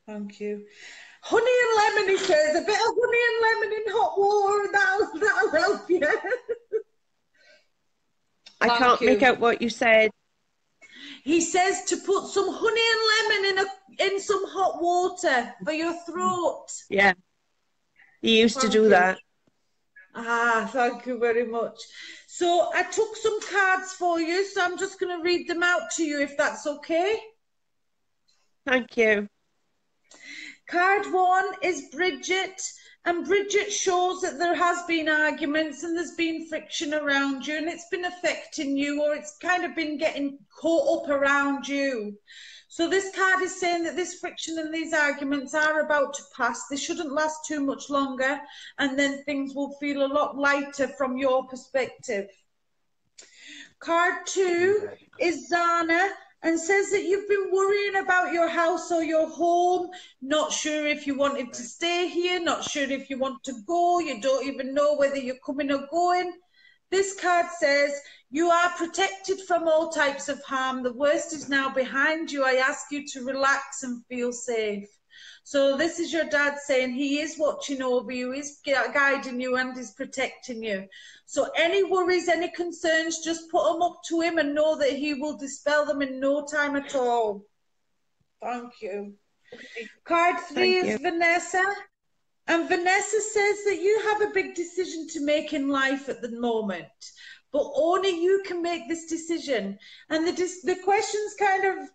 Thank you. Honey and lemon, he says. A bit of honey and lemon in hot water, and that'll help you. I can't make out what you said. He says to put some honey and lemon in some hot water for your throat. Yeah. He used to do that. Ah, thank you very much. So I took some cards for you, so I'm just going to read them out to you, if that's okay. Thank you. Card 1 is Bridget, And Bridget shows that there has been arguments and there's been friction around you and it's been affecting you, or it's kind of been getting caught up around you. So this card is saying that this friction and these arguments are about to pass. They shouldn't last too much longer, and then things will feel a lot lighter from your perspective. Card 2 is Zana, and says that you've been worrying about your house or your home, not sure if you wanted to stay here, not sure if you want to go, you don't even know whether you're coming or going. This card says you are protected from all types of harm. The worst is now behind you. I ask you to relax and feel safe. So this is your dad saying he is watching over you, he's guiding you and is protecting you. So any worries, any concerns, just put them up to him and know that he will dispel them in no time at all. Thank you. Card 3 is Vanessa. And Vanessa says that you have a big decision to make in life at the moment, but only you can make this decision. And the question's kind of,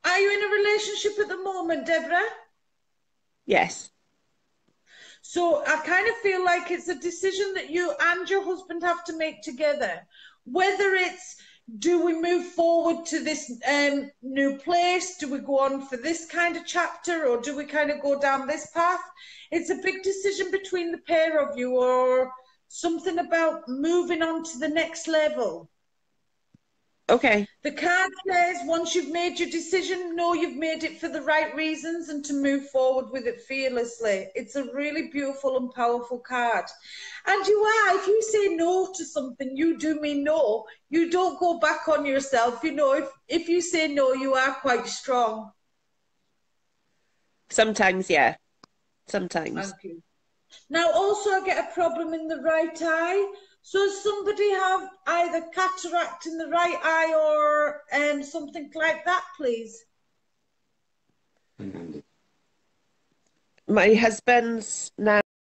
are you in a relationship at the moment, Deborah? Yes. So I kind of feel like it's a decision that you and your husband have to make together. Whether it's, do we move forward to this new place? Do we go on for this kind of chapter, or do we kind of go down this path? It's a big decision between the pair of you, or something about moving on to the next level. Okay. The card says once you've made your decision, know you've made it for the right reasons and to move forward with it fearlessly. It's a really beautiful and powerful card. And you are, if you say no to something, you do mean no. You don't go back on yourself. You know, if you say no, you are quite strong. Sometimes, yeah. Sometimes. Thank you. Now, also, I get a problem in the right eye. So does somebody have either cataract in the right eye or something like that, please? My husband's now